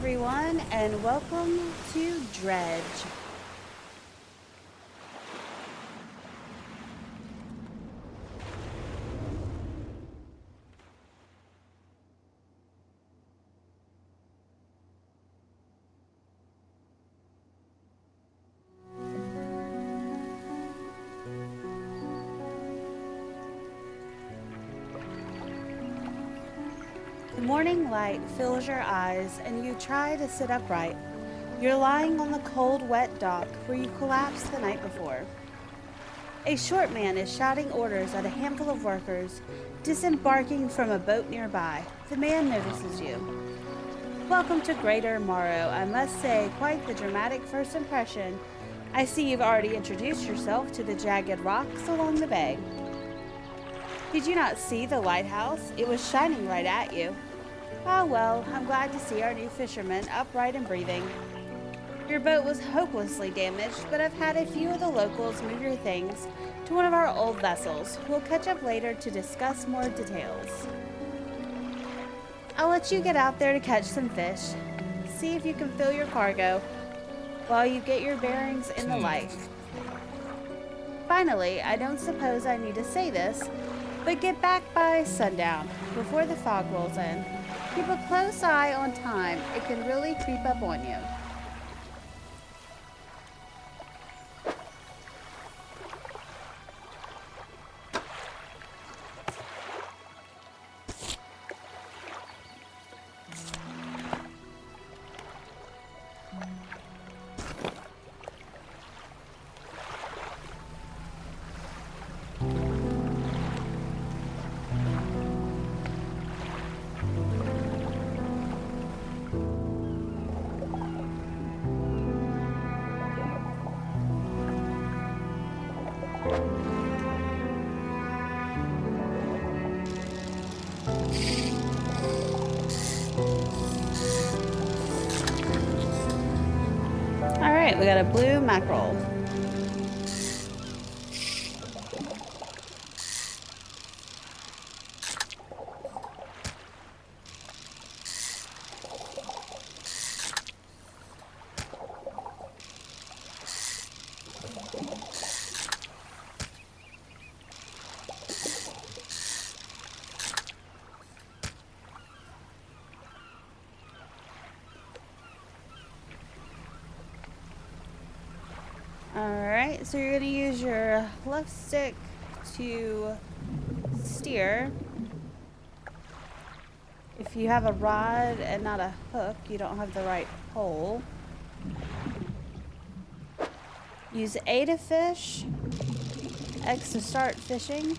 everyone, and welcome to Dredge. The morning light fills your eyes, and you try to sit upright. You're lying on the cold, wet dock where you collapsed the night before. A short man is shouting orders at a handful of workers disembarking from a boat nearby. The man notices you. Welcome to Greater Morrow. I must say, quite the dramatic first impression. I see you've already introduced yourself to the jagged rocks along the bay. Did you not see the lighthouse? It was shining right at you. Ah, well, I'm glad to see our new fisherman upright and breathing. Your boat was hopelessly damaged, but I've had a few of the locals move your things to one of our old vessels. We'll catch up later to discuss more details. I'll let you get out there to catch some fish. See if you can fill your cargo while you get your bearings in the light. Finally, I don't suppose I need to say this, but get back by sundown, before the fog rolls in. Keep a close eye on time. It can really creep up on you. Alright, we got a blue mackerel. Alright, so you're going to use your left stick to steer. If you have a rod and not a hook, you don't have the right pole. Use A to fish, X to start fishing.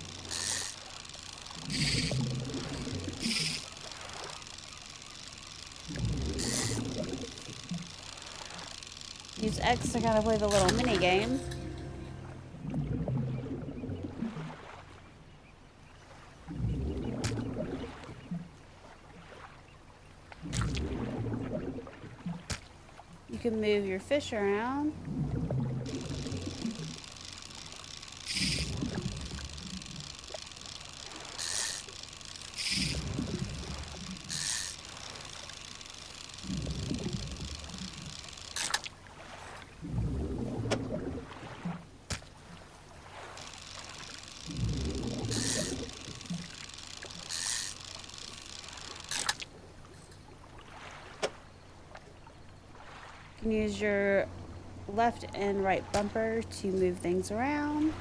Use X to kind of play the little mini game. You can move your fish around. You can use your left and right bumper to move things around.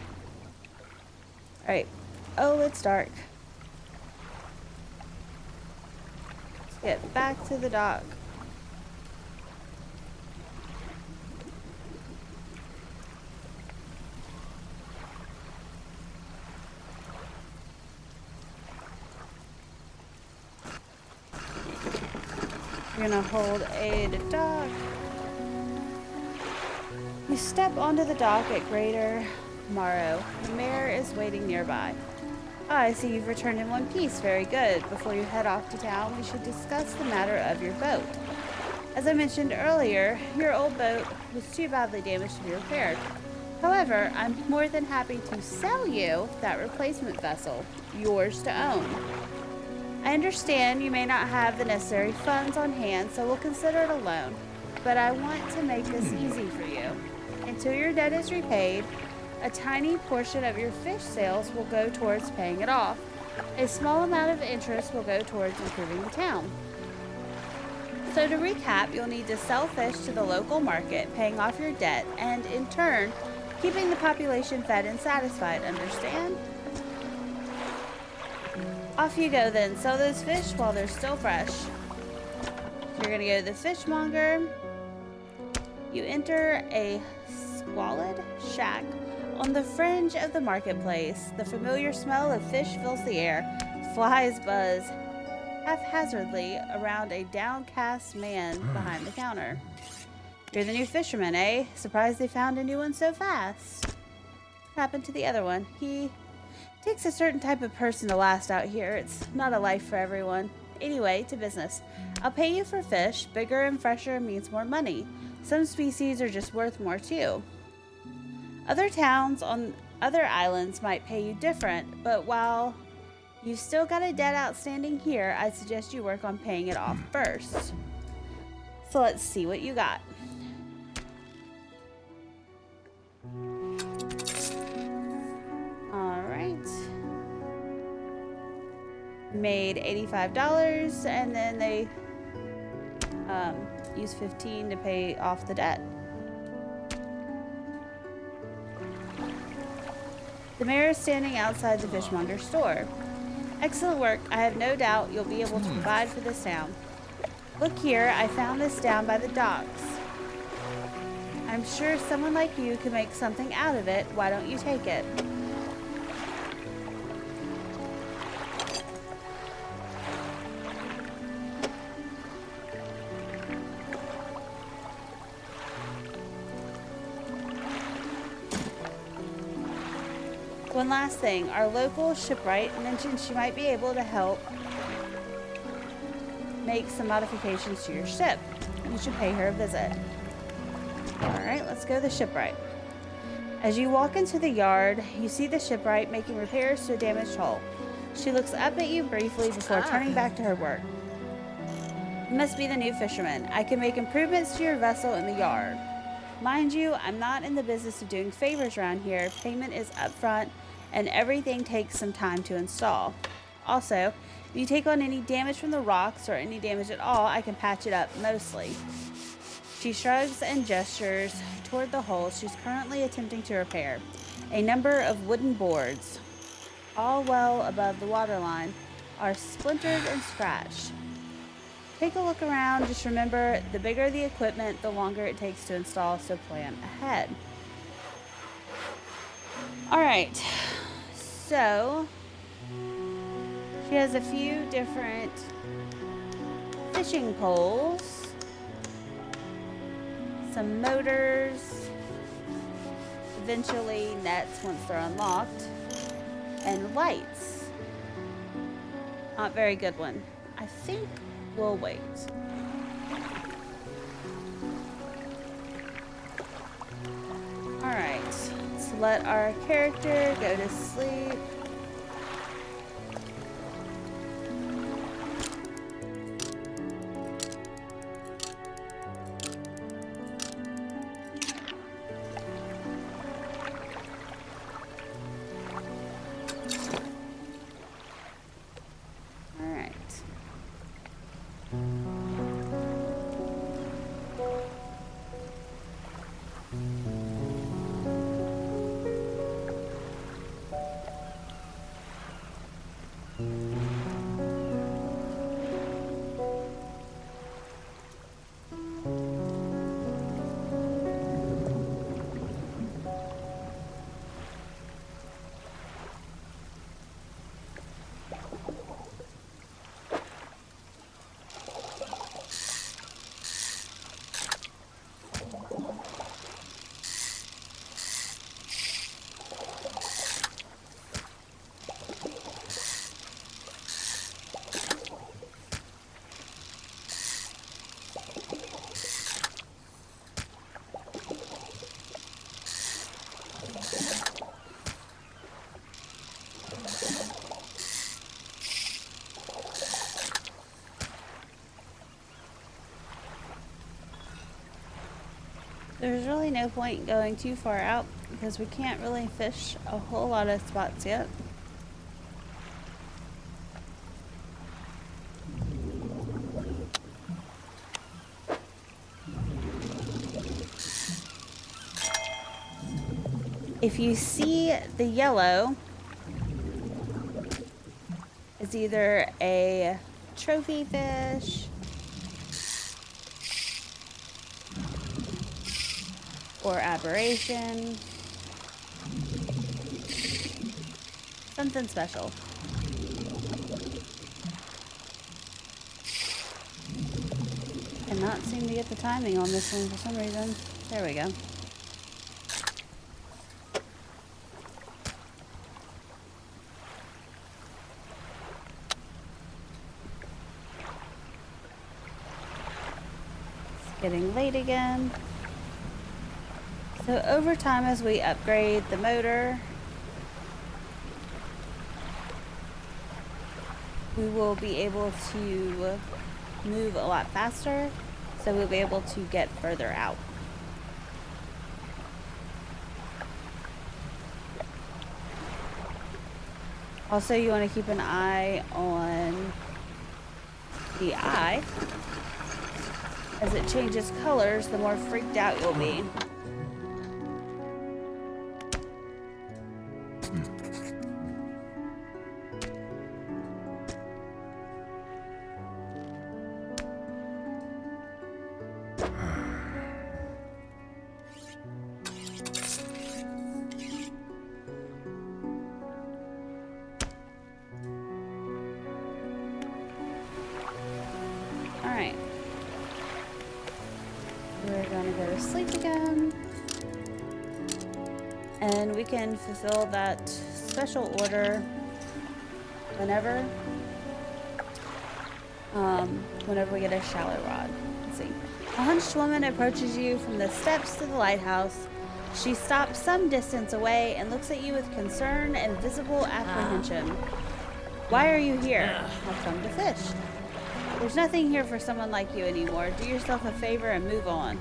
Alright. Oh, it's dark. Let's get back to the dock. You're gonna hold A to dock. You step onto the dock at Greater Morrow. The mayor is waiting nearby. Ah, I see you've returned in one piece. Very good. Before you head off to town, we should discuss the matter of your boat. As I mentioned earlier, your old boat was too badly damaged to be repaired. However, I'm more than happy to sell you that replacement vessel, yours to own. I understand you may not have the necessary funds on hand, so we'll consider it a loan. But I want to make this easy for you. Until your debt is repaid, a tiny portion of your fish sales will go towards paying it off. A small amount of interest will go towards improving the town. So to recap, you'll need to sell fish to the local market, paying off your debt, and in turn, keeping the population fed and satisfied, understand? Off you go then, sell those fish while they're still fresh. So you're gonna go to the fishmonger. You enter a squalid shack on the fringe of the marketplace. The familiar smell of fish fills the air. Flies buzz haphazardly around a downcast man behind the counter. You're the new fisherman, eh? Surprised they found a new one so fast. What happened to the other one? He takes a certain type of person to last out here. It's not a life for everyone. Anyway, to business. I'll pay you for fish. Bigger and fresher means more money. Some species are just worth more too. Other towns on other islands might pay you different, but while you've still got a debt outstanding here, I'd suggest you work on paying it off first. So let's see what you got. Alright. Made $85, and then they used $15 to pay off the debt. The mayor is standing outside the fishmonger store. Excellent work. I have no doubt you'll be able to provide for this town. Look here, I found this down by the docks. I'm sure someone like you can make something out of it. Why don't you take it? One last thing, our local shipwright mentioned she might be able to help make some modifications to your ship. You should pay her a visit. Alright, let's go to the shipwright. As you walk into the yard, you see the shipwright making repairs to a damaged hull. She looks up at you briefly before turning back to her work. You must be the new fisherman. I can make improvements to your vessel in the yard. Mind you, I'm not in the business of doing favors around here. Payment is upfront, and everything takes some time to install. Also, if you take on any damage from the rocks or any damage at all, I can patch it up mostly. She shrugs and gestures toward the hole she's currently attempting to repair. A number of wooden boards, all well above the waterline, are splintered and scratched. Take a look around. Just remember, the bigger the equipment, the longer it takes to install, so plan ahead. Alright, so she has a few different fishing poles, some motors, eventually nets once they're unlocked, and lights. Not very good one. I think we'll wait. Alright, let's let our character go to sleep. There's really no point going too far out because we can't really fish a whole lot of spots yet. If you see the yellow, it's either a trophy fish or aberration. Something special. Cannot seem to get the timing on this one for some reason. There we go. It's getting late again. So over time, as we upgrade the motor, we will be able to move a lot faster, so we'll be able to get further out. Also, you want to keep an eye on the eye. As it changes colors, the more freaked out you'll be. Alright. We're gonna go to sleep again. And we can fulfill that special order whenever. Whenever we get a shallow rod. Let's see. A hunched woman approaches you from the steps to the lighthouse. She stops some distance away and looks at you with concern and visible apprehension. Why are you here? I've come to fish. There's nothing here for someone like you anymore. Do yourself a favor and move on.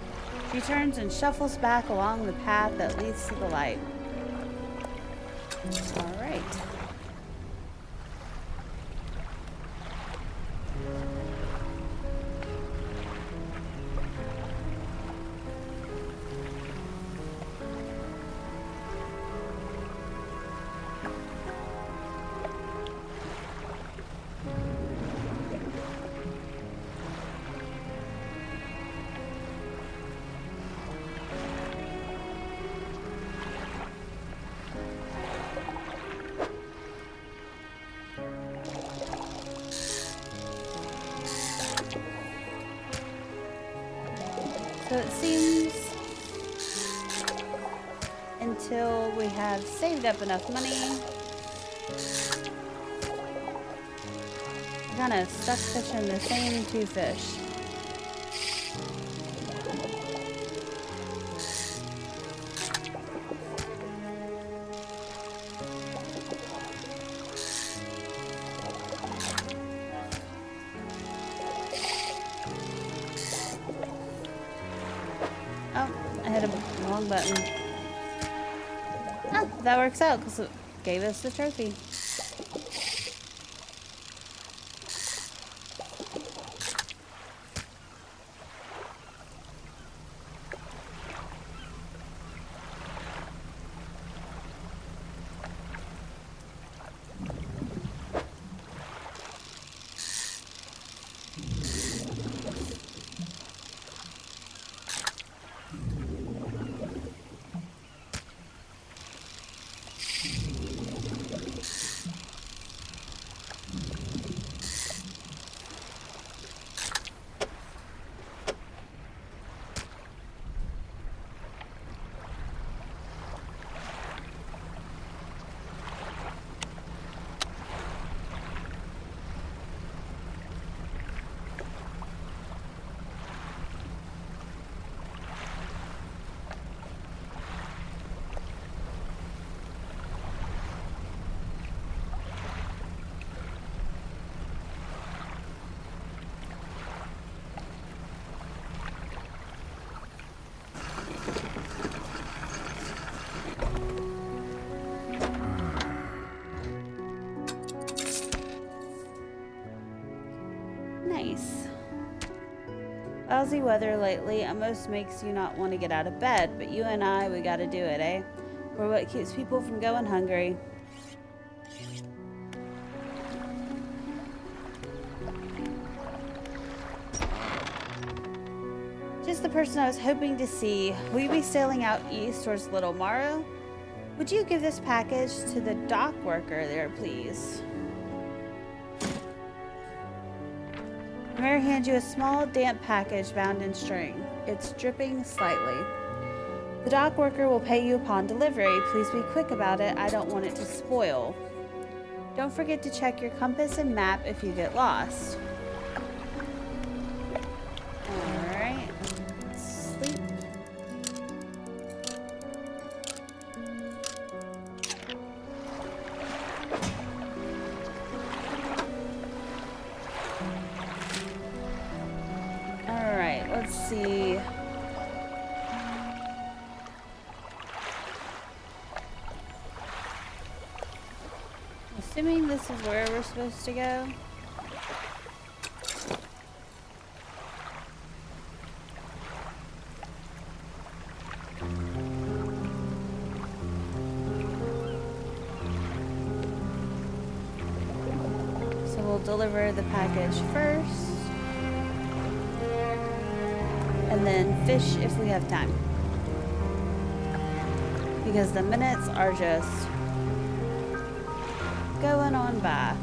She turns and shuffles back along the path that leads to the light. All right. So it seems until we have saved up enough money, we're kind of stuck fishing the same two fish. Button. Oh, that works out because it gave us the trophy. peace. Lousy weather lately almost makes you not want to get out of bed, but you and I, we gotta do it, eh? We're what keeps people from going hungry. Just the person I was hoping to see. Will you be sailing out east towards Little Morrow? Would you give this package to the dock worker there, please? The mayor hands you a small, damp package bound in string. It's dripping slightly. The dock worker will pay you upon delivery. Please be quick about it. I don't want it to spoil. Don't forget to check your compass and map if you get lost. Alright. Sleep. Alright, let's see. Assuming this is where we're supposed to go. So we'll deliver the package first. And then fish if we have time. Because the minutes are just going on by.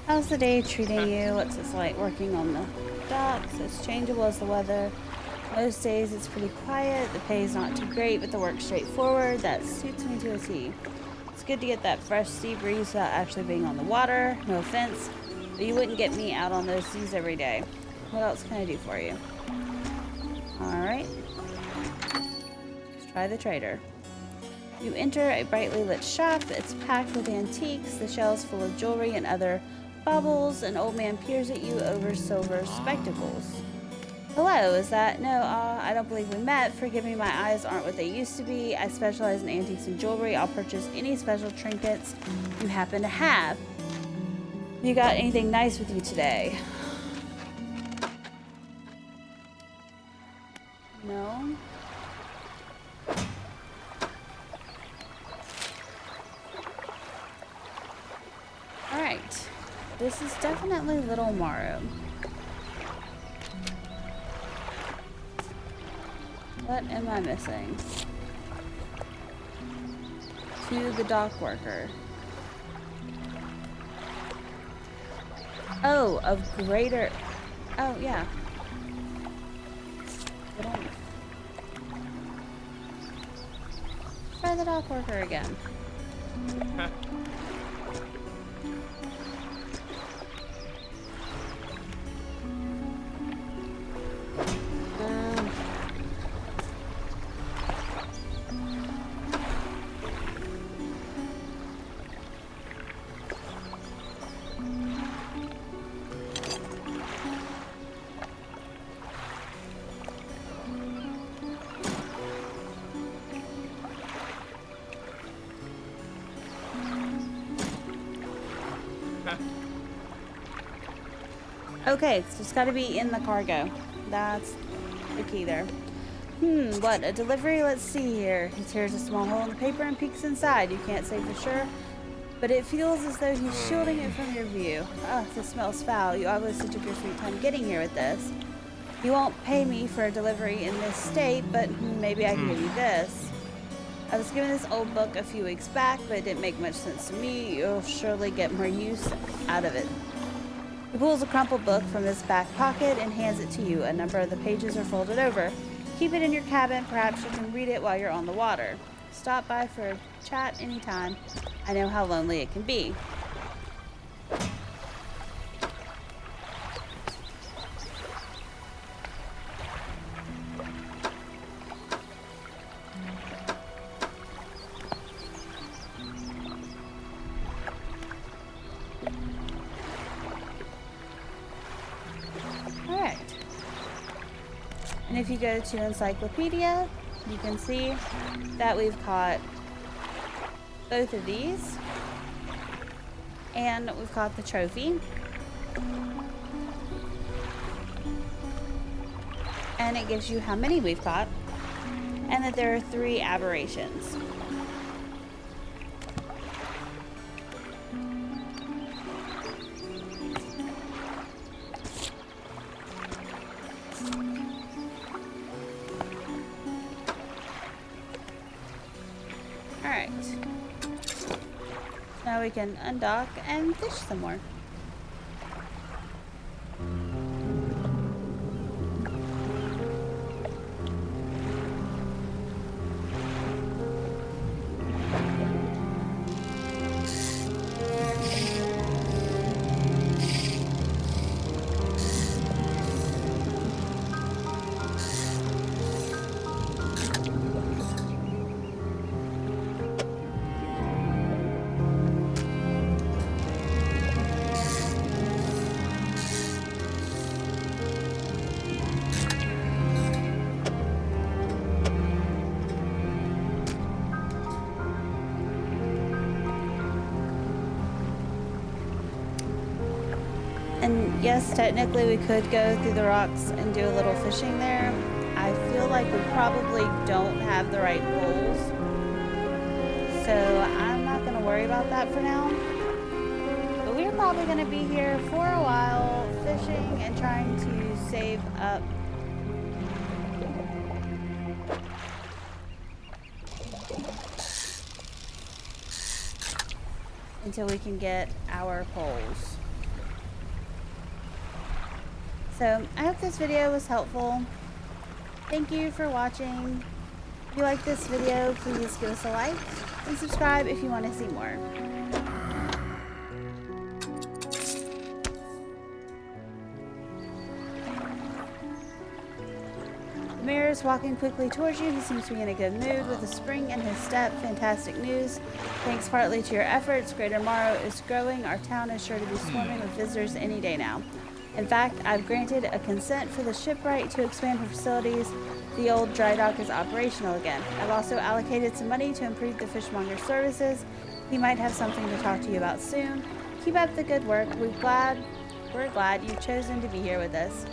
How's the day treating you? What's it like working on the docks? It's changeable as the weather. Most days it's pretty quiet. The pay's not too great, but the work's straightforward. That suits me to a T. It's good to get that fresh sea breeze without actually being on the water. No offense, but you wouldn't get me out on those seas every day. What else can I do for you? Alright. Let's try the trader. You enter a brightly lit shop. It's packed with antiques, the shelves full of jewelry and other baubles. An old man peers at you over silver spectacles. Hello, is that? No, I don't believe we met. Forgive me, my eyes aren't what they used to be. I specialize in antiques and jewelry. I'll purchase any special trinkets you happen to have. You got anything nice with you today? No? Alright. This is definitely Little Morrow. What am I missing? To the dock worker. Oh, of greater... Oh, yeah. Try the dock worker again. Okay, so it's got to be in the cargo. That's the key there. What? A delivery? Let's see here. He tears a small hole in the paper and peeks inside. You can't say for sure, but it feels as though he's shielding it from your view. Oh, this smells foul. You obviously took your sweet time getting here with this. You won't pay me for a delivery in this state, but maybe I can give you this. I was given this old book a few weeks back, but it didn't make much sense to me. You'll surely get more use out of it. He pulls a crumpled book from his back pocket and hands it to you. A number of the pages are folded over. Keep it in your cabin. Perhaps you can read it while you're on the water. Stop by for a chat anytime. I know how lonely it can be. Alright. And if you go to Encyclopedia, you can see that we've caught both of these. And we've caught the trophy. And it gives you how many we've caught. And that there are 3 aberrations. Alright. Now we can undock and fish some more. And yes, technically we could go through the rocks and do a little fishing there. I feel like we probably don't have the right poles. So I'm not going to worry about that for now. But we're probably going to be here for a while fishing and trying to save up until we can get our poles. So, I hope this video was helpful. Thank you for watching. If you like this video, please give us a like and subscribe if you want to see more. The mayor is walking quickly towards you. He seems to be in a good mood with a spring in his step. Fantastic news. Thanks partly to your efforts, Greater Morrow is growing. Our town is sure to be swarming with visitors any day now. In fact, I've granted a consent for the shipwright to expand her facilities. The old dry dock is operational again. I've also allocated some money to improve the fishmonger's services. He might have something to talk to you about soon. Keep up the good work. We're glad you've chosen to be here with us.